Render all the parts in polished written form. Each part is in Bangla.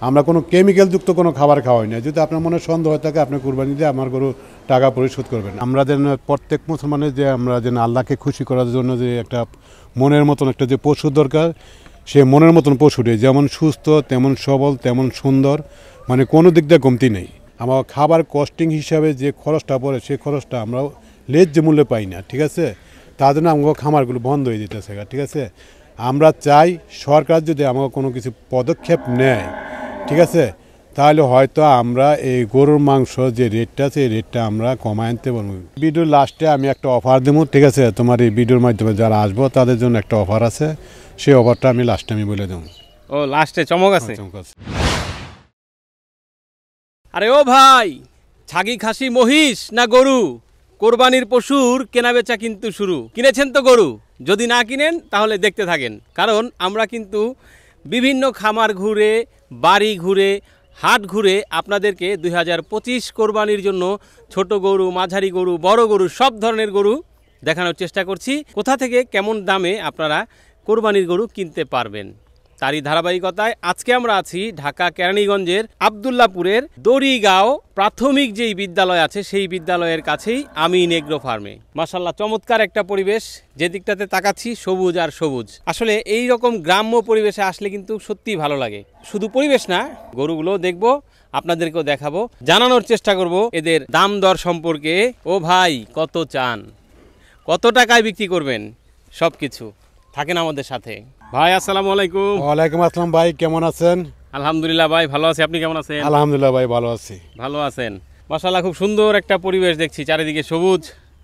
আমরা কোনো কেমিক্যালযুক্ত কোনো খাবার খাওয়াই না। যদি আপনার মনে সন্দেহ হয়ে থাকে আপনি কুরবানি দিয়ে আমার গরু টাকা পরিশোধ করবেন। আমরা যেন প্রত্যেক মুসলমানের যে আমরা যেন আল্লাহকে খুশি করার জন্য যে একটা মনের মতন একটা যে পশু দরকার, সে মনের মতন পশুটি যেমন সুস্থ তেমন সবল তেমন সুন্দর, মানে কোনো দিক দিয়ে কমতি নেই। আমার খাবার কস্টিং হিসাবে যে খরচটা পড়ে সেই খরচটা আমরা ন্যায্য মূল্যে পাই না, ঠিক আছে। তার জন্য আমাকে খামারগুলো বন্ধ হয়ে যেতেছে, ঠিক আছে। আমরা চাই সরকার যদি আমাকে কোনো কিছু পদক্ষেপ নেয়, ঠিক আছে, তাহলে হয়তো আমরা এই গরুর মাংস যে রেটটা আছে এই রেটটা আমরা কমায় আনতে পারবো। ভিডিওর লাস্টে আমি একটা অফার দেবো, ঠিক আছে। তোমার এই ভিডিওর মাধ্যমে যারা আসবো তাদের জন্য একটা অফার আছে, সেই অফারটা আমি লাস্টে বলে দেবো। ও লাস্টে চমক আছে। আরে ও ভাই, ছাগি খাসি মহিষ না গরু, কোরবানির পশুর কেনাবেচা কিন্তু শুরু। কিনেছেন তো গরু? যদি না কিনেন তাহলে দেখতে থাকেন, কারণ আমরা কিন্তু বিভিন্ন খামার ঘুরে, বাড়ি ঘুরে, হাট ঘুরে আপনাদেরকে 2025 কোরবানির জন্য ছোট গরু, মাঝারি গরু, বড় গরু, সব ধরনের গরু দেখানোর চেষ্টা করছি। কোথা থেকে কেমন দামে আপনারা কোরবানির গরু কিনতে পারবেন, তারই ধারাবাহিকতায় আজকে আমরা আছি ঢাকা কেরানীগঞ্জের আবদুল্লাপুরের দড়িগাঁও প্রাথমিক যেই বিদ্যালয় আছে সেই বিদ্যালয়ের কাছেই আমিন এগ্রো ফার্মে। মাশাআল্লাহ, চমৎকার একটা পরিবেশ, যে দিকটাতে তাকাচ্ছি সবুজ আর সবুজ। আসলে এই রকম গ্রাম্য পরিবেশে আসলে কিন্তু সত্যিই ভালো লাগে। শুধু পরিবেশ না, গরুগুলো দেখবো, আপনাদেরকেও দেখাবো, জানানোর চেষ্টা করব এদের দাম দর সম্পর্কে। ও ভাই, কত চান, কত টাকায় বিক্রি করবেন, সব কিছু থাকেন আমাদের সাথে। ভাই আসসালামু আলাইকুম। ওয়ালাইকুম আসসালাম ভাই, কেমন আছেন? আলহামদুলিল্লাহ ভাই, ভালো আছি। আপনি কেমন আছেন? আলহামদুলিল্লাহ ভাই, ভালো আছি। ভালো আছেন, মাশাআল্লাহ। খুব সুন্দর একটা পরিবেশ দেখছি, চারিদিকে সবুজ,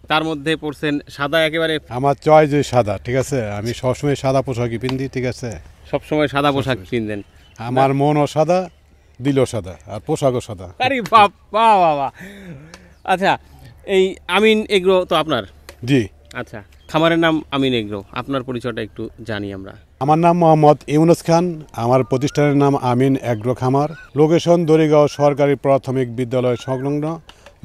তার মধ্যে পড়ছেন সাদা একেবারে। আমার চয়েস যে সাদা, ঠিক আছে। আমি সবসময় সাদা পোশাকই পিন্ধি, ঠিক আছে। সবসময় সাদা পোশাক পিনদেন? আমার মনও সাদা, দিলও সাদা, আর পোশাকও সাদা। আরে বাবা বাবা। আচ্ছা, এই আমিন এগ্রো তো আপনার? জি। আচ্ছা, খামারের নাম আমিন এগ্রো, আপনার পরিচয়টা একটু জানি আমরা। আমার নাম মোহাম্মদ ইউনুস খান, আমার প্রতিষ্ঠানের নাম আমিন এগ্রো খামার। লোকেশন দড়িগাঁও সরকারি প্রাথমিক বিদ্যালয় সংলগ্ন,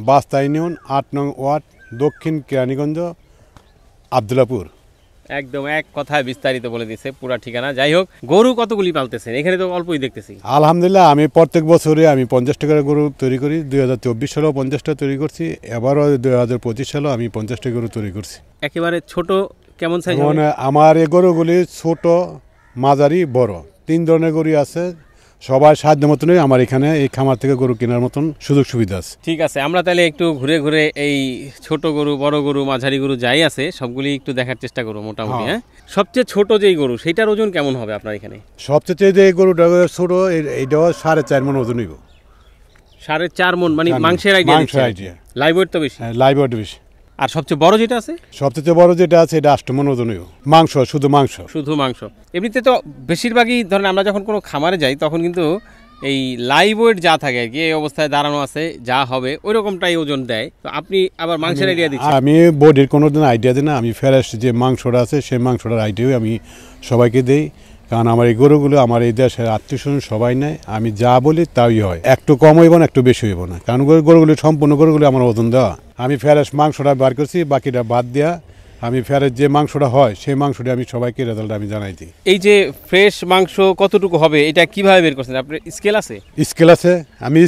বাস্তা ইউনিয়ন, 8 নং ওয়ার্ড, দক্ষিণ কেরানীগঞ্জ, আবদুল্লাপুর। একদম এক কথায় বিস্তারিত বলে দিছে পুরা ঠিকানা। যাই হোক, গরু কতগুলি পালতেছেন? এখানে তো অল্পই দেখতেছি। আলহামদুলিল্লাহ, আমি প্রত্যেক বছরে আমি 50 টাকার গরু তৈরি করি। 2024 সালেও 50টা তৈরি করছি, এবারও 2025 সালেও আমি 50টা গরু তৈরি করছি। একেবারে ছোট কেমন সাইজ? মানে আমার এই গরুগুলি ছোট, মাঝারি, বড়, 3 ধরনের গরু আছে। সবাই সাধ্য মতনই আমার এখানে এই খামার থেকে গরু কেনার মতন সুযোগ সুবিধা আছে। ঠিক আছে, আমরা তাহলে একটু ঘুরে ঘুরে এই ছোট গরু, বড় গরু, মাঝারি গরু যাই আছে সবগুলি একটু দেখার চেষ্টা করবো মোটামুটি। হ্যাঁ, সবচেয়ে ছোট যেই গরু সেটার ওজন কেমন হবে আপনার এখানে? সবচেয়ে যে গরুটা ছোট, এইটাও 4.5 মণ ওজন হইব। 4.5 মণ মানে মাংসের আইডিয়া? লাইভ ওয়েট তো বেশি? লাইভ ওয়েট বেশি। আর সবচেয়ে বড় যেটা আছে? সবচেয়ে বড় যেটা আছে এটা 8 মণ ওজন হইব। মাংস, শুধু মাংস। শুধু মাংস। এমনিতে তো বেশিরভাগই ধরেন আমরা যখন কোনো খামারে যাই তখন কিন্তু এই লাইভ ওয়েট যা থাকে আর কি, এই অবস্থায় দাঁড়ানো আছে যা হবে ওই রকমটাই ওজন দেয়। তো আপনি আবার মাংসের আইডিয়া দিচ্ছেন? আমি বডির কোনো দিন আইডিয়া দিই না, আমি ফ্রেশ যে মাংসটা আছে সেই মাংসটার আইডিয়াই আমি সবাইকে দিই। কারণ আমার এই গরুগুলো আমার এই দেশের আত্মীয়স্বজন সবাই নেয়, আমি যা বলি তাই হয়। একটু কম হইব না, একটু বেশি হইব না, কারণ গরুগুলি সম্পূর্ণ গরুগুলি আমার ওজন দেওয়া। আমি ফ্রেশ মাংসটা বার করছি, বাকিটা বাদ দেওয়া। আমি ফ্রেশ যে মাংসটা হয় সেই মাংসটা আমি সবাইকে রেজাল্ট আমি জানাই দিই। এই যে ফ্রেশ মাংস কতটুকু হবে এটা কিভাবে বের করছেন? আপনার স্কেল আছে? স্কেল আছে, আমি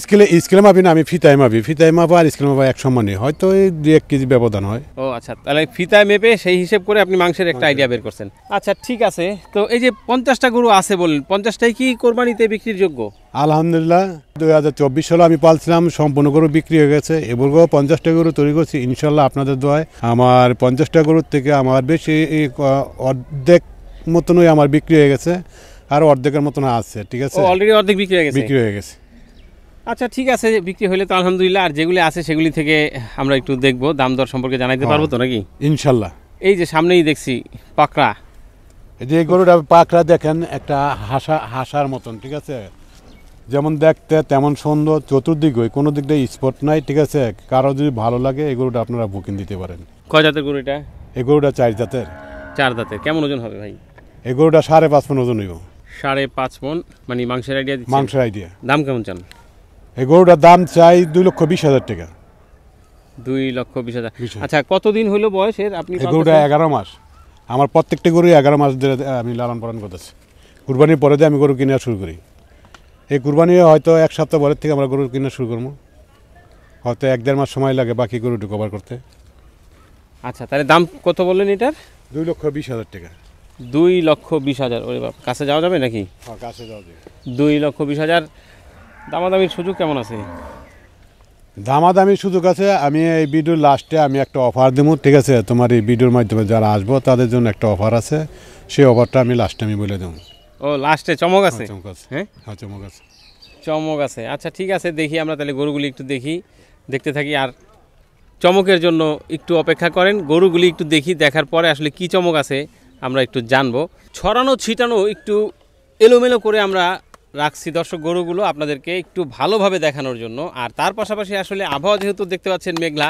স্কেলে মাপি না, আমি ফিতায় মাপি। ফিতায় মাপা আর স্কেল মাপা এক সমানই, হয়তো এই 2-1 কেজি ব্যবধান হয়। ও আচ্ছা, তাহলে ফিতায় মেপে সেই হিসেব করে আপনি মাংসের একটা আইডিয়া বের করছেন। আচ্ছা ঠিক আছে, তো এই যে 50টা গরু আছে বললেন, 50টাই কি কোরবানিতে বিক্রির যোগ্য? আলহামদুলিল্লাহ, 2024 সালে আমি পালছিলাম, সম্পূর্ণ গরু বিক্রি হয়ে গেছে। এবারও 50টা গরু তৈরি করছি ইনশাল্লাহ আপনাদের দোয়ায়। আমার 50টা গরুর থেকে আমার বেশি অর্ধেক মতনই আমার বিক্রি হয়ে গেছে, আর অর্ধেকের মতন আছে, ঠিক আছে। অলরেডি অর্ধেক বিক্রি হয়ে গেছে? বিক্রি হয়ে গেছে। আচ্ছা ঠিক আছে, বিক্রি হলে তো আলহামদুলিল্লাহ। আর যেগুলি আছে সেগুলি থেকে আমরা একটু দেখবো, দাম দর সম্পর্কে জানাইতে পারবো তো নাকি? ইনশাল্লাহ। এই যে সামনেই দেখছি পাকড়া, এই যে গরুটা পাকড়া দেখেন, একটা হাসার মতন, ঠিক আছে। যেমন দেখতে তেমন সুন্দর, চতুর্দিকে কোনো দিক দিয়ে স্পট নাই, ঠিক আছে। কারো যদি ভালো লাগে এই গরুটা আপনারা বুকিং দিতে পারেন। কয় জাতের গরু এটা? এই গরুটা 4 জাতের। 4 দাঁতের। কেমন ওজন হবে ভাই? এই গরুটা 5.5 মণ ওজন হইব। 5.5 মণ মানে মাংসের আইডিয়া দিচ্ছেন? মাংসের আইডিয়া। দাম কেমন চান? এই গরুটার দাম চাই 2,20,000 টাকা। 2,20,000। আচ্ছা, কতদিন হলো বয়সের আপনি? এই গরুটা 11 মাস। আমার প্রত্যেকটা গরু 11 মাস ধরে আমি লালন পালন করতেছি। কুরবানির পরে দিয়ে আমি গরু কিনা শুরু করি। এই কুরবানি হয়তো এক সপ্তাহ পরের থেকে আমরা গরু কিনা শুরু করবো, হয়তো 1-1.5 মাস সময় লাগে বাকি গরুটি কভার করতে। আচ্ছা, তাহলে দাম কত বললেন এটার? 2,20,000 টাকা। 2,20,000। ওরে বাপ, কাছে যাওয়া যাবে নাকি? হ্যাঁ, কাছে যাওয়া যায়। 2,20,000। দামাদামির সুযোগ কেমন আছে? দামাদামি সুযোগ আছে। আমি এই ভিডিওর লাস্টে আমি একটা অফার দেবো, ঠিক আছে? তোমার এই ভিডিওর মাধ্যমে যারা আসবো তাদের জন্য একটা অফার আছে, সেই অফারটা আমি লাস্টে আমি বলে দেবো। ও, লাস্টে চমক আছে? চমক আছে, হ্যাঁ, হ্যাঁ চমক আছে। চমক আছে। আচ্ছা ঠিক আছে, দেখি আমরা তাহলে গরুগুলি একটু দেখতে থাকি। আর চমকের জন্য একটু অপেক্ষা করেন, গরুগুলি একটু দেখি, দেখার পরে আসলে কি চমক আছে আমরা একটু জানবো। ছড়ানো ছিটানো একটু এলোমেলো করে আমরা রাখছি দর্শক গরুগুলো আপনাদেরকে একটু ভালোভাবে দেখানোর জন্য। আর তার পাশাপাশি আসলে আবহাওয়া যেহেতু দেখতে পাচ্ছেন মেঘলা,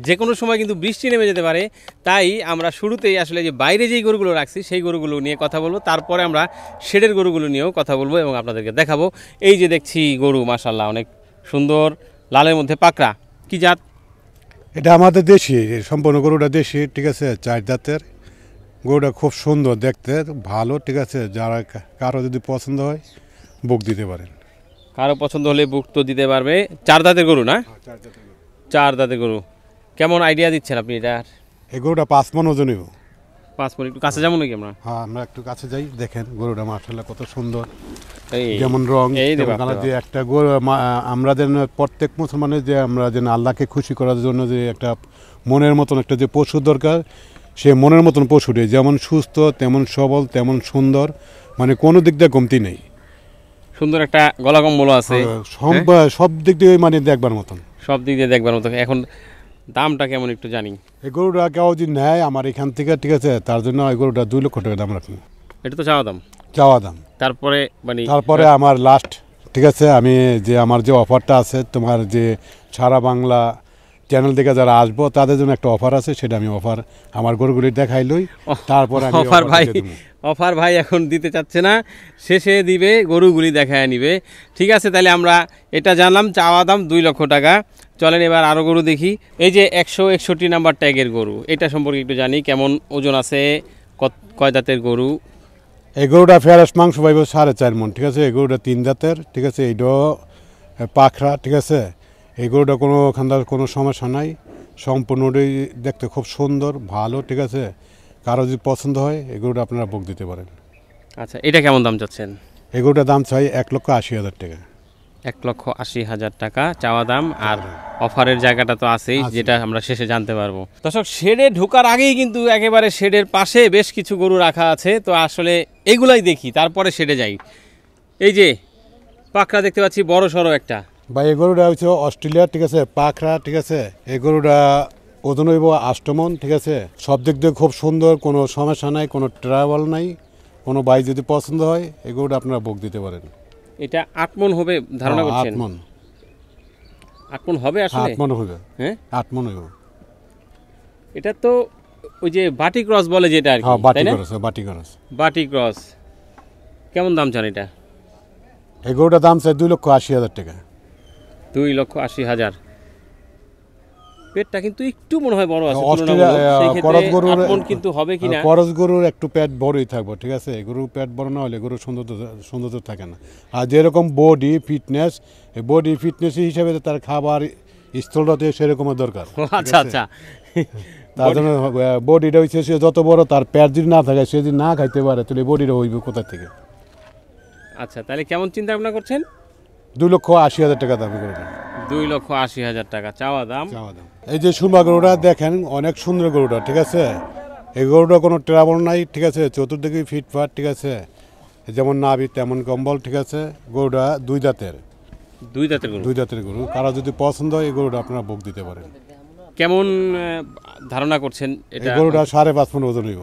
যে কোনো সময় কিন্তু বৃষ্টি নেমে যেতে পারে, তাই আমরা শুরুতেই আসলে যে বাইরে যেই গরুগুলো রাখছি সেই গরুগুলো নিয়ে কথা বলবো, তারপরে আমরা শেডের গরুগুলো নিয়েও কথা বলবো এবং আপনাদেরকে দেখাবো। এই যে দেখছি গরু, মাশাআল্লাহ অনেক সুন্দর, লালের মধ্যে পাকড়া। কি জাত? এটা আমাদের দেশি, সম্পূর্ণ গরুটা দেশি, ঠিক আছে? 4 দাঁতের গরুটা, খুব সুন্দর দেখতে, ভালো, ঠিক আছে? যারা কারো যদি পছন্দ হয় বুক দিতে পারেন। কারো পছন্দ হলে বুক তো দিতে পারবে। 4 দাঁতের গরু না? 4 দাঁতের গরু। কেমন আইডিয়া দিচ্ছেন আপনি এটার? এই গরুটা 5 মণ ওজন হইব। 5 মিনিট একটু কাছে যাবো নাকি আমরা? হ্যাঁ, আমরা একটু কাছে যাই, দেখেন গরুটা মাশাআল্লাহ কত সুন্দর, এই যেমন রং এই তেমন কালার। যে একটা গরু আমাদের প্রত্যেক মুসলমানের যে আমরা যে আল্লাহকে খুশি করার জন্য যে একটা মনের মতন একটা যে পশু দরকার, সে মনের মতন পশুটি যেমন সুস্থ, তেমন সবল, তেমন সুন্দর, মানে কোনো দিক দিয়ে কমতি নেই। সুন্দর একটা গলা কম্বল আছে, সব দিক দিয়ে মানে দেখবার মতন, সব দিক দিয়ে দেখবার মতো। এখন দামটা কেমন একটু জানি। এই গরুটা কেউ যদি নেয় আমার এখান থেকে, ঠিক আছে, তার জন্য এই গরুটা 2 লক্ষ টাকা দাম রাখবো। এটা তো চাওয়া দাম? চাওয়া দাম। তারপরে মানে তারপরে আমার লাস্ট, ঠিক আছে, আমি যে আমার যে অফারটা আছে, তোমার যে সারা বাংলা চ্যানেল থেকে যারা আসবো তাদের জন্য একটা অফার আছে, সেটা আমি অফার আমার গরুগুলি দেখাইলই, তারপরে আমি অফার ভাই এখন দিতে চাচ্ছে না, শেষে দিবে, গরুগুলি দেখায় নিবে। ঠিক আছে, তাহলে আমরা এটা জানলাম, চাওয়া দাম 2 লক্ষ টাকা। চলেন এবার আরও গরু দেখি। এই যে 161 নাম্বার ট্যাগের গরু, এটা সম্পর্কে একটু জানি, কেমন ওজন আছে, কয় দাঁতের গরু? এই গরুটা ফেরাস মাংস পাইব 4.5 মণ, ঠিক আছে? এই গরুটা 3 দাঁতের, ঠিক আছে? এইটাও পাখরা, ঠিক আছে? এই গরুটা কোনো খান্দার কোনো সমস্যা নাই, সম্পূর্ণটাই দেখতে খুব সুন্দর, ভালো, ঠিক আছে? কারো যদি পছন্দ হয় এই গরুটা আপনারা বুক দিতে পারেন। আচ্ছা, এটা কেমন দাম চাচ্ছেন? এই গরুটার দাম চাই 1,80,000 টাকা। 1,80,000 টাকা চাওয়া দাম, আর অফারের জায়গাটা তো আছেই, যেটা আমরা শেষে জানতে পারবো। দর্শক, শেডে ঢোকার আগেই কিন্তু একেবারে শেডের পাশে বেশ কিছু গরু রাখা আছে, তো আসলে এগুলাই দেখি, তারপরে শেডে যাই। এই যে পাকড়া দেখতে পাচ্ছি, বড় সড়ো একটা। ভাই এই গরুটা হচ্ছে অস্ট্রেলিয়া, ঠিক আছে? পাখরা, ঠিক আছে? এই গরুটা ওজন হইব 8 মণ, ঠিক আছে? সব দিক দিয়ে খুব সুন্দর, কোনো সমস্যা নাই, কোনো ট্রাভেল নাই, কোনো ভাই যদি পছন্দ হয় এই গরুটা আপনারা বুক দিতে পারেন। এটা 8 মণ হবে ধারণা করছেন? 8 মণ। 8 মণ হবে আসলে? 8 মণ হবে। হ্যাঁ, 8 মণ হবে। এটা তো ওই যে বাটি ক্রস বলে যেটা আর কি, বাটি তাই না? খরচ, বাটি খরচ। বাটি ক্রস। কেমন দাম চান এটা? এই গরুটার দাম চাই 2,80,000 টাকা। 2,80,000। পেটটা কিন্তু একটু মনে হয় বড় আছে, করজ গরুর কিন্তু হবে কিনা? করজ গরুর একটু পেট বড়ই থাকবে, ঠিক আছে? গরুর পেট বড় না হলে গরুর সৌন্দর্য থাকে না। আর যেরকম বডি ফিটনেস, এই বডি ফিটনেস হিসাবে তার খাবার স্থলটাতে সেরকমের দরকার। আচ্ছা আচ্ছা, তার জন্য বডিটা হচ্ছে, সে যত বড় তার পেট যদি না থাকে, সে যদি না খাইতে পারে তাহলে বডিটা হইবে কোথা থেকে? আচ্ছা, তাহলে কেমন চিন্তা ভাবনা করছেন? 2,80,000 টাকা দাবি করে। 2,80,000 টাকা চাওয়া দাম। এই যে সুরমা গরুটা দেখেন, অনেক সুন্দর গরুটা, ঠিক আছে? এই গরুটা কোনো ট্রাবল নাই, ঠিক আছে? চতুর্দিকে ফিটফাট, ঠিক আছে? যেমন নাভি তেমন কম্বল, ঠিক আছে? গরুটা 2 দাঁতের। 2 দাঁতের গরু? 2 দাঁতের গরু। কারো যদি পছন্দ হয় এই গরুটা আপনারা বুক দিতে পারেন। কেমন ধারণা করছেন এটা? এই গরুটা 5.5 মণ ওজন হইব।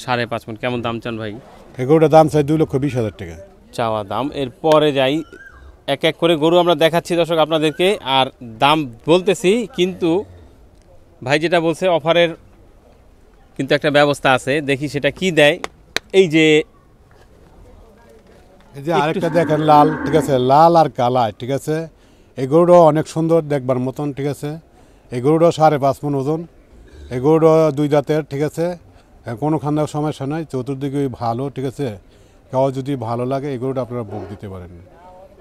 5.5 মণ। কেমন দাম চান ভাই? এই গরুটার দাম চাই 2,20,000 টাকা চাওয়া দাম। এরপরে যাই, এক এক করে গরু আমরা দেখাচ্ছি দর্শক আপনাদেরকে, আর দাম বলতেছি, কিন্তু ভাই যেটা বলছে অফারের কিন্তু একটা ব্যবস্থা আছে, দেখি সেটা কি দেয়। এই যে আরেকটা দেখেন, লাল, ঠিক আছে? লাল আর কালা, ঠিক আছে? এই গরুটা অনেক সুন্দর দেখবার মতন, ঠিক আছে? এই গরুটা 5.5 মণ ওজন। এই গরুটা 2 দাঁতের, ঠিক আছে? কোনো খান্দার সমস্যা নাই, চতুর্দিকে ভালো, ঠিক আছে? কেউ যদি ভালো লাগে এই গরুটা আপনারা বুক দিতে পারেন।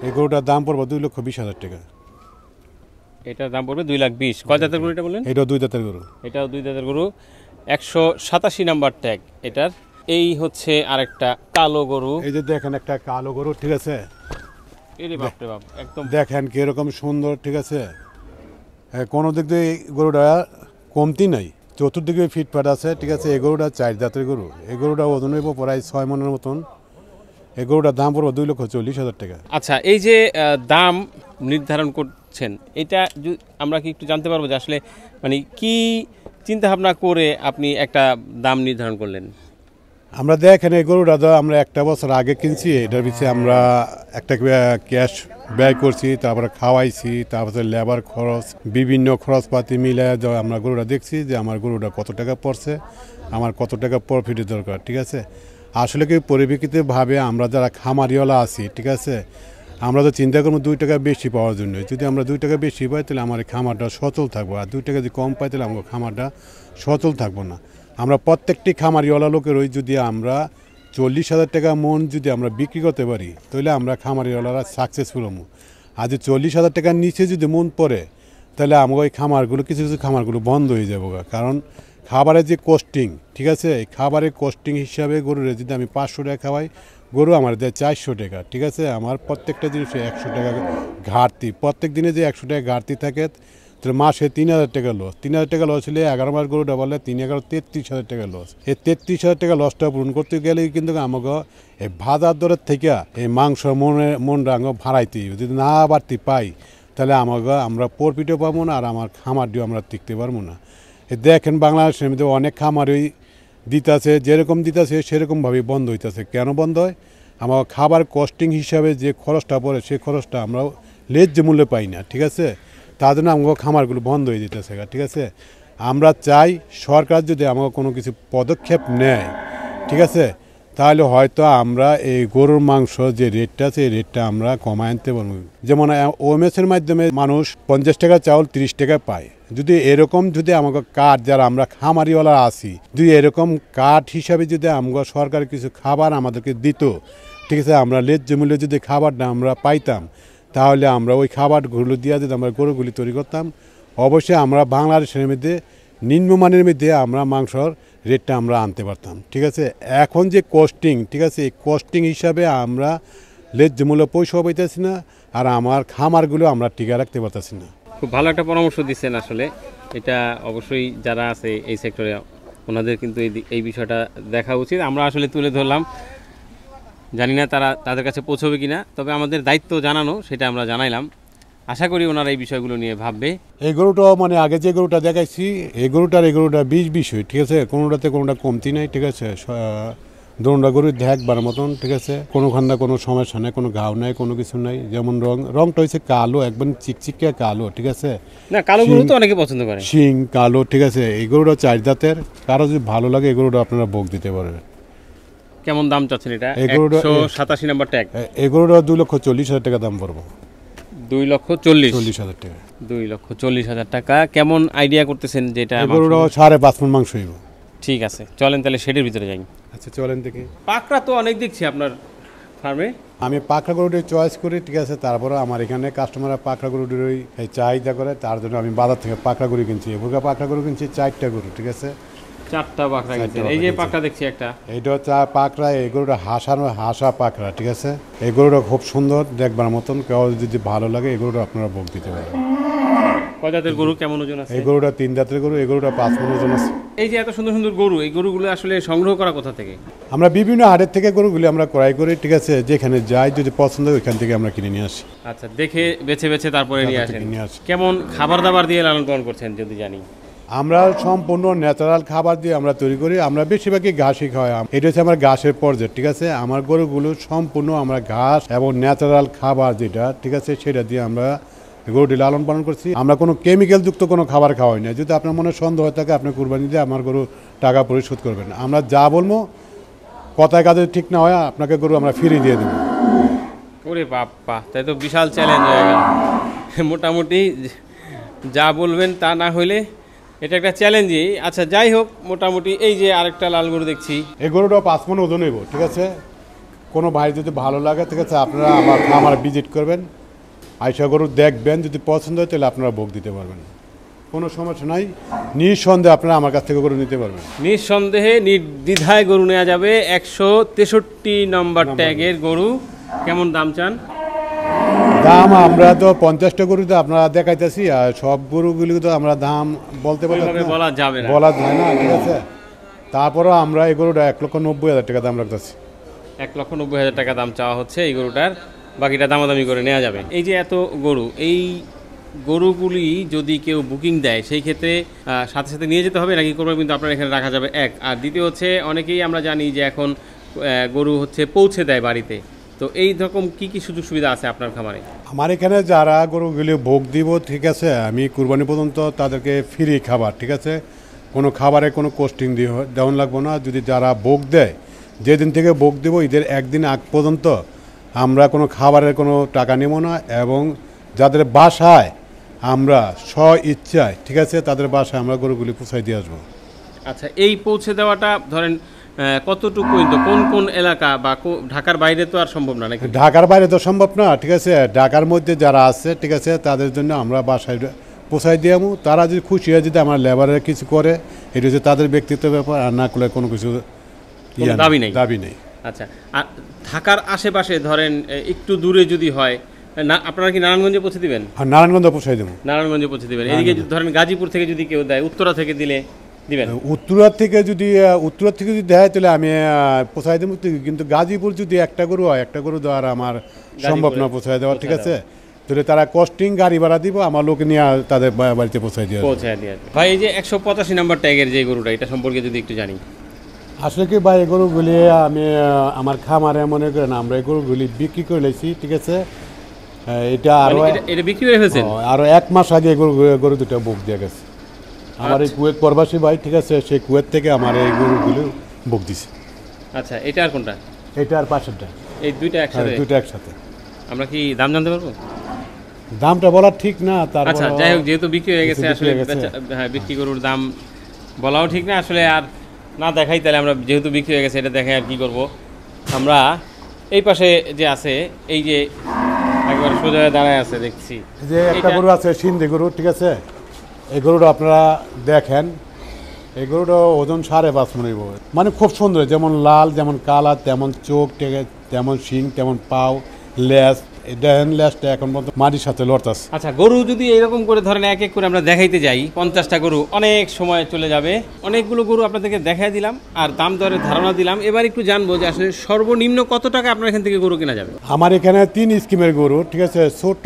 এই গরুটার দাম পড়বে 2,20,000 টাকা। এটার দাম পড়বে 2,20,000। কয় দাঁতের গরু এটা বললেন? এটাও 2 দাঁতের গরু। এটাও 2 দাঁতের গরু, 187 নাম্বার ট্যাগ এটার। এই হচ্ছে আরেকটা কালো গরু। এই যে দেখেন একটা কালো গরু, ঠিক আছে, এরে বাপ রে বাপ, একদম দেখেন কিরকম সুন্দর, ঠিক আছে। কোনো দিক দিয়ে এই গরুটা কমতি নাই, চতুর্দিকে ফিটফাট আছে, ঠিক আছে। এই গরুটা 4 দাঁতের গরু। এই গরুটা ওজন হইব প্রায় 6 মনের মতন। এই গরুটার দাম পড়বে 2,40,000 টাকা। আচ্ছা, এই যে দাম নির্ধারণ করছেন, এটা আমরা কি একটু জানতে পারবো যে আসলে মানে কি চিন্তা ভাবনা করে আপনি একটা দাম নির্ধারণ করলেন? আমরা দেখেন এই গরুটা তো আমরা 1 বছর আগে কিনছি। এটার পিছিয়ে আমরা একটা ক্যাশ ব্যয় করছি, তারপরে খাওয়াইছি, তারপরে লেবার খরচ, বিভিন্ন খরচপাতি মিলে আমরা গরুটা দেখছি যে আমার গরুটা কত টাকা পড়ছে, আমার কত টাকা প্রফিটের দরকার, ঠিক আছে। আসলে কি পরিপ্রেক্ষিতে ভাবে আমরা যারা খামারিওয়ালা আছি, ঠিক আছে, আমরা তো চিন্তা করবো 2 টাকা বেশি পাওয়ার জন্য। যদি আমরা 2 টাকা বেশি পাই তাহলে আমার এই খামারটা সচল থাকবো, আর 2 টাকা যদি কম পাই তাহলে আমার খামারটা সচল থাকবো না। আমরা প্রত্যেকটি খামারিওয়ালা লোকের ওই যদি আমরা 40,000 টাকা মন যদি আমরা বিক্রি করতে পারি তাহলে আমরা খামারিওয়ালারা সাকসেসফুল হবো। আর যদি 40,000 টাকার নিচে যদি মন পড়ে তাহলে আমাকে ওই খামারগুলো কিছু কিছু খামারগুলো বন্ধ হয়ে যাবো, কারণ খাবারের যে কস্টিং, ঠিক আছে, এই খাবারের কস্টিং হিসাবে গরুর যদি আমি 500 টাকা খাওয়াই, গরু আমার দেয় 400 টাকা, ঠিক আছে। আমার প্রত্যেকটা জিনিসে 100 টাকা ঘাটতি, প্রত্যেক দিনে যে 100 টাকা ঘাটতি থাকে, তাহলে মাসে 3,000 টাকা লস। 3,000 টাকা লস হলে 11 মাস গরুটা বললে 3-11 33,000 টাকা লস। এই 33,000 টাকা লসটা পূরণ করতে গেলেই কিন্তু আমাকে এই বাজার দরের থেকে এই মাংস মনটা আমাকে ভাড়াইতে, যদি না বাড়তি পাই তাহলে আমাকে আমরা প্রফিটও পাবো না, আর আমার খামারটিও আমরা টিকতে পারবো না। দেখেন বাংলাদেশের মধ্যে অনেক খামারই দিতেছে, যেরকম দিতেছে সেরকমভাবেই বন্ধ হইতেছে। কেন বন্ধ হয়? আমার খাবার কস্টিং হিসাবে যে খরচটা পড়ে সেই খরচটা আমরা ন্যায্য মূল্যে পাই না, ঠিক আছে। তার জন্য আমাকে খামারগুলো বন্ধ হয়ে যেতেছে, ঠিক আছে। আমরা চাই সরকার যদি আমাকে কোনো কিছু পদক্ষেপ নেয়, ঠিক আছে, তাহলে হয়তো আমরা এই গরুর মাংস যে রেটটা আছে এই রেটটা আমরা কমায় আনতে পারবো। যেমন ওএমএসের মাধ্যমে মানুষ 50 টাকা চাউল 30 টাকা পায়। যদি এরকম যদি আমাকে কাঠ, যারা আমরা খামারিওয়ালা আছি, যদি এরকম কাঠ হিসাবে যদি আমাকে সরকার কিছু খাবার আমাদেরকে দিত, ঠিক আছে, আমরা ন্যায্য মূল্যে যদি খাবারটা আমরা পাইতাম, তাহলে আমরা ওই খাবারগুলো দিয়ে যদি আমরা গরুগুলি তৈরি করতাম, অবশ্যই আমরা বাংলাদেশের মধ্যে নিম্নমানের মধ্যে আমরা মাংসর রেটটা আমরা আনতে পারতাম, ঠিক আছে। এখন যে কস্টিং, ঠিক আছে, এই কস্টিং হিসাবে আমরা ন্যায্য মূল্য পয়সাও পাইতেছি না, আর আমার খামারগুলো আমরা টিকে রাখতে পারতেছি না। খুব ভালো একটা পরামর্শ দিচ্ছেন। আসলে এটা অবশ্যই যারা আছে এই সেক্টরে ওনাদের কিন্তু এই বিষয়টা দেখা উচিত। আমরা আসলে তুলে ধরলাম, জানি না তাদের কাছে পৌঁছবে কিনা, তবে আমাদের দায়িত্ব জানানো, সেটা আমরা জানাইলাম। আশা করি ওনারা এই বিষয়গুলো নিয়ে ভাববে। এই গরুটা মানে আগে যে গরুটা দেখাইছি এই গরুটা 20 ঠিক আছে, কোনোটাতে কোনোটা কমতি নাই, ঠিক আছে। দোনটা গরু দেখবার মতন, ঠিক আছে, কোনোখানটা কোনো সমস্যা নেই, কোনো ঘাও নাই, কোনো কিছু নাই। যেমন রংটা হয়েছে কালো, একদম চিকচিকে কালো, ঠিক আছে। না, কালো গরু তো অনেকে পছন্দ করে, শিং কালো, ঠিক আছে। এই গরুটা 4 দাঁতের। কারো যদি ভালো লাগে এই গরুটা আপনারা ভোগ দিতে পারবেন। কেমন দাম চাচ্ছেন এটা? 187 নাম্বার ট্যাগ। এই গরুটা 2,40,000 টাকা দাম পড়বে। 2,40,000 টাকা। 2,40,000 টাকা। কেমন আইডিয়া করতেছেন যে এটা? গরুটা 5.5 মণ মাংস হইব। ঠিক আছে, চলেন তাহলে শেডের ভিতরে যাই। আচ্ছা চলেন দেখি। পাকড়া তো অনেক দেখছি আপনার ফার্মে। আমি পাকড়া গরুটি চয়েস করি, ঠিক আছে। তারপরে আমার এখানে কাস্টমাররা পাকড়া গরুটির চাহিদা করে, তার জন্য আমি বাজার থেকে পাকড়া গরু কিনছি। এবার পাকড়া গরু কিনছি 4টা গরু, ঠিক আছে। 4টা পাকড়া কিনছেন। এই যে পাকড়া দেখছি একটা, এইটা হচ্ছে পাকড়া। এই গরুটা হাসা পাকড়া, ঠিক আছে। এই গরুটা খুব সুন্দর দেখবার মতন। কেউ যদি ভালো লাগে এই গরুটা আপনারা ভোগ দিতে পারেন। কয় দাঁতের গরু, কেমন ওজন আছে? এই গরুটা 3 দাঁতের গরু। এই গরুটা 5 মণ ওজন আছে। এই যে এত সুন্দর সুন্দর গরু, এই গরুগুলো আসলে সংগ্রহ করা কোথা থেকে? আমরা বিভিন্ন হাটের থেকে গরুগুলি আমরা ক্রয় করি, ঠিক আছে। যেখানে যাই, যদি পছন্দ হয় ওইখান থেকে আমরা কিনে নিয়ে আসি। আচ্ছা, দেখে বেছে বেছে তারপরে নিয়ে আসেন। নিয়ে আসি। কেমন খাবার দাবার দিয়ে লালন পালন করছেন যদি জানি? আমরা সম্পূর্ণ ন্যাচারাল খাবার দিয়ে আমরা তৈরি করি। আমরা বেশিরভাগই ঘাসই খাওয়াই। এটা হচ্ছে আমার ঘাসের পর্যায়, ঠিক আছে। আমার গরুগুলো সম্পূর্ণ আমরা ঘাস এবং ন্যাচারাল খাবার যেটা, ঠিক আছে, সেটা দিয়ে আমরা গরুটি লালন পালন করছি। আমরা কোনো কেমিক্যাল যুক্ত কোনো খাবার খাওয়াই না। যদি আপনার মনে সন্দেহ হয়ে থাকে আপনি কুরবানি দিয়ে আমার গরু টাকা পরিশোধ করবেন। আমরা যা বলবো, কথায় কাজে ঠিক না হয় আপনাকে গরু আমরা ফিরিয়ে দিয়ে দেবো। ওরে বাপ্পা, তাই তো বিশাল চ্যালেঞ্জ হয়ে গেল। মোটামুটি যা বলবেন তা না হইলে এটা একটা চ্যালেঞ্জই। আচ্ছা যাই হোক, মোটামুটি এই যে আরেকটা লাল গরু দেখছি, এই গরুটা 5 মণ ওজন হইব, ঠিক আছে। কোনো ভাই যদি ভালো লাগে ঠিক আছে আপনারা আমার খামার ভিজিট করবেন, আইসা গরু দেখবেন, যদি পছন্দ হয় তাহলে আপনারা ভোগ দিতে পারবেন, কোনো সমস্যা নাই। নিঃসন্দেহে আপনারা আমার কাছ থেকে গরু নিতে পারবেন। নিঃসন্দেহে নির্দ্বিধায় গরু নেওয়া যাবে। 163 নম্বর ট্যাগের গরু। কেমন দাম চান? দাম আমরা তো 50টা গরু তো আপনারা দেখাইতেছি, আর সব গরুগুলি তো আমরা দাম বলতে পারি ওইভাবে বলা যাবে না। বলা যায় না, ঠিক আছে। তারপরও আমরা এই গরুটা 1,90,000 টাকা দাম রাখতেছি। 1,90,000 টাকা দাম চাওয়া হচ্ছে এই গরুটার, বাকিটা দামাদামি করে নেওয়া যাবে। এই যে এত গরু, এই গরুগুলি যদি কেউ বুকিং দেয় সেই ক্ষেত্রে সাথে সাথে নিয়ে যেতে হবে নাকি করবে, কিন্তু আপনার এখানে রাখা যাবে এক। আর দ্বিতীয় হচ্ছে অনেকেই আমরা জানি যে এখন গরু হচ্ছে পৌঁছে দেয় বাড়িতে, তো এই রকম কি কি সুযোগ সুবিধা আছে আপনার খামারে? আমার এখানে যারা গরুগুলি ভোগ দিব, ঠিক আছে, আমি কুরবানি পর্যন্ত তাদেরকে ফ্রি খাবার, ঠিক আছে, কোনো খাবারে কোনো কোস্টিং দেওয়া লাগবে না। যদি যারা ভোগ দেয়, যেদিন থেকে ভোগ দিব ঈদের একদিন আগ পর্যন্ত আমরা কোনো খাবারের কোনো টাকা নেব না, এবং যাদের বাসায় আমরা স্ব ইচ্ছায়, ঠিক আছে, তাদের বাসায় আমরা গরুগুলি পৌঁছাই দিয়ে আসবো। আচ্ছা, এই পৌঁছে দেওয়াটা ধরেন কতটুকু পর্যন্ত, কোন কোন এলাকা বা ঢাকার বাইরে তো আর সম্ভব না নাকি? ঢাকার বাইরে তো সম্ভব না, ঠিক আছে। ঢাকার মধ্যে যারা আছে, ঠিক আছে, তাদের জন্য আমরা বাসায় পৌঁছাই দিয়ে আমু। তারা যদি খুশি হয়, যদি আমার লেবারের কিছু করে, এটা হচ্ছে তাদের ব্যক্তিগত ব্যাপার, আর না করলে কোনো কিছু দাবি নেই। আচ্ছা, আর ঢাকার আশেপাশে ধরেন একটু দূরে যদি হয়, না আপনারা কি নারায়ণগঞ্জে পৌঁছে দিবেন? আর নারায়ণগঞ্জে পৌঁছাই দেবো। নারায়ণগঞ্জে পৌঁছে দিবেন। এদিকে ধরেন গাজীপুর থেকে যদি কেউ দেয়, উত্তরা থেকে দিলে দিবেন? উত্তরা থেকে যদি দেয় তাহলে আমি পৌঁছাই দেবো, কিন্তু গাজীপুর যদি একটা গরু হয়, একটা গরু দেওয়ার আমার সম্ভব না পৌঁছায় দেওয়া, ঠিক আছে। তাহলে তারা কস্টিং গাড়ি ভাড়া দিব, আমার লোক নিয়ে তাদের বাড়িতে পৌঁছাই দিয়ে ভাই। এই যে 185 নম্বর ট্যাগের যে গরুটা, এটা সম্পর্কে যদি একটু জানি। আসলে কি ভাই, এই গরুগুলি আমি আমার খামারে মনে করেন আমরা এই গরুগুলি বিক্রি করে লেছি, ঠিক আছে। এটা আরো এটা বিক্রি হয়ে গেছে, আরো 1 মাস আগে গরু দুটো বুক দিয়ে গেছে আমার এই কুয়েত প্রবাসী ভাই, ঠিক আছে। সেই কুয়েত থেকে আমার এই গরুগুলো বুক দিছে। আচ্ছা, এটা আর কোনটা? এটা আর পাশেরটা। এই দুইটা একসাথে? দুইটা একসাথে। আমরা কি দাম জানতে পারবো? দামটা বলা ঠিক না, তারপর আচ্ছা যাই হোক, যেহেতু বিক্রি হয়ে গেছে আসলে, হ্যাঁ, বিক্রি গরুর দাম বলাও ঠিক না আসলে, আর না দেখাই তাহলে আমরা, যেহেতু বিক্রি হয়ে গেছে এটা দেখাই আর কি করব। আমরা এই পাশে যে আছে, এই যে একবার সোজা দাঁড়ায় আছে দেখছি যে একটা গরু আছে সিন্ধি গরু, ঠিক আছে। এই গরুটা আপনারা দেখেন, এই গরুটা ওজন 5.5 মণ হইব। মানে খুব সুন্দর, যেমন লাল, যেমন কালার, তেমন চোখ, তেমন শিং, তেমন পাও, লেজ। দেখেন লেজটা এখন পর্যন্ত মাটির সাথে লড়তাছে। আচ্ছা, গরু যদি এইরকম করে ধরেন এক এক করে আমরা দেখাইতে যাই, 50টা গরু অনেক সময় চলে যাবে। অনেকগুলো গরু আপনাদেরকে দেখাই দিলাম আর দাম দরের ধারণা দিলাম। এবার একটু জানবো যে আসলে সর্বনিম্ন কত টাকা আপনার এখান থেকে গরু কেনা যাবে? আমার এখানে 3 স্কিমের গরু, ঠিক আছে, ছোট,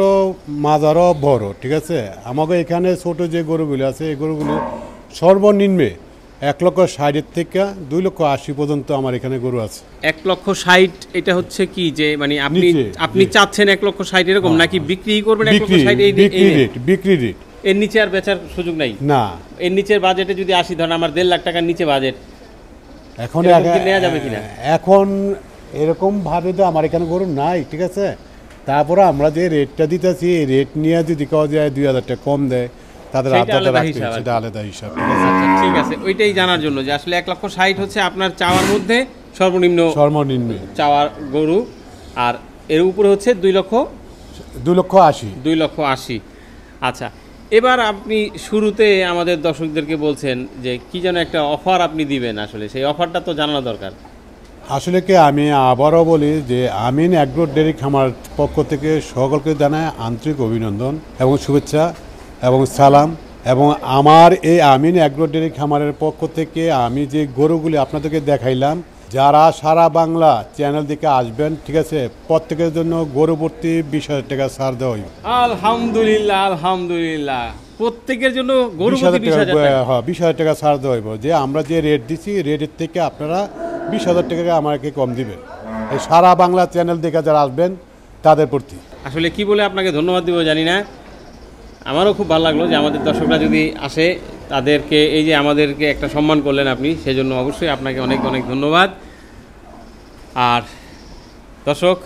মাঝারো, বড়, ঠিক আছে। আমাকে এখানে ছোট যে গরুগুলো আছে, এই গরুগুলো সর্বনিম্নে 1,60,000 থেকে 2,80,000 পর্যন্ত আমার এখানে গরু আছে। 1,60,000 এটা হচ্ছে কি যে মানে আপনি চাচ্ছেন 1,60,000 এরকম, নাকি বিক্রি করবেন 1,60,000? বিক্রি রেট। এর নিচে আর বেচার সুযোগ নাই না। এর নিচের বাজেটে যদি আসি, ধরেন আমার 1.5 লাখ টাকার নিচে বাজেট, এখন নেওয়া যাবে কিনা? এখন এরকম ভাবে তো আমার এখানে গরু নাই, ঠিক আছে। তারপরে আমরা যে রেটটা দিতেছি, এই রেট নিয়ে যদি কেউ যায় 2,000 টাকা কম দেয়, তাদের আলাদা হিসাব। ঠিক আছে, ওইটাই জানার জন্য যে আসলে 1,60,000 হচ্ছে আপনার চাওয়ার মধ্যে সর্বনিম্ন চাওয়ার গরু, আর এর উপরে হচ্ছে 2,80,000। আচ্ছা, এবার আপনি শুরুতে আমাদের দর্শকদেরকে বলছেন যে কি যেন একটা অফার আপনি দিবেন, আসলে সেই অফারটা তো জানানো দরকার। আসলে কি আমি আবারও বলি যে আমিন অ্যাগ্রো ডেয়ারি খামার পক্ষ থেকে সকলকে জানায় আন্তরিক অভিনন্দন এবং শুভেচ্ছা এবং সালাম। এবং আমার এই আমিন অ্যাগ্রো ডেয়ারি খামারের পক্ষ থেকে আমি যে গরুগুলি আপনাদেরকে দেখাইলাম, যারা সারা বাংলা চ্যানেল দিকে আসবেন, ঠিক আছে, প্রত্যেকের জন্য গরু ভর্তি 20,000 টাকা ছাড় দেওয়া হইব। আলহামদুলিল্লাহ, আলহামদুলিল্লাহ, প্রত্যেকের জন্য গরু ভর্তি 20,000 টাকা ছাড় দেওয়া হইব। যে আমরা যে রেট দিচ্ছি, রেটের থেকে আপনারা 20,000 টাকা আমাকে কম দিবেন, এই সারা বাংলা চ্যানেল দেখে যারা আসবেন তাদের প্রতি। আসলে কি বলে আপনাকে ধন্যবাদ দিব জানি না, আমারও খুব ভালো লাগলো যে আমাদের দর্শকরা যদি আসে তাদেরকে, এই যে আমাদেরকে একটা সম্মান করলেন আপনি, সেজন্য অবশ্যই আপনাকে অনেক অনেক ধন্যবাদ। আর দর্শক,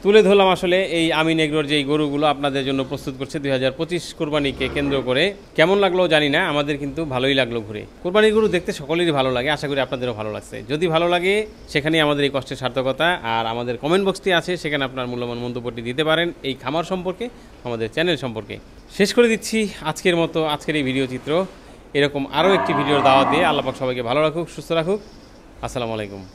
তুলে ধরলাম আসলে এই আমিন এগ্রোর যে গরুগুলো আপনাদের জন্য প্রস্তুত করছে 2025 কোরবানিকে কেন্দ্র করে। কেমন লাগলো জানি না, আমাদের কিন্তু ভালোই লাগলো ঘুরে। কোরবানির গরু দেখতে সকলেরই ভালো লাগে, আশা করি আপনাদেরও ভালো লাগছে। যদি ভালো লাগে সেখানেই আমাদের এই কষ্টের সার্থকতা। আর আমাদের কমেন্ট বক্সটি আছে, সেখানে আপনার মূল্যবান মন্তব্যটি দিতে পারেন এই খামার সম্পর্কে, আমাদের চ্যানেল সম্পর্কে। শেষ করে দিচ্ছি আজকের মতো আজকের এই ভিডিও চিত্র। এরকম আরও একটি ভিডিওর দাওয়াত দিয়ে আল্লাহ পাক সবাইকে ভালো রাখুক, সুস্থ রাখুক। আসসালামু আলাইকুম।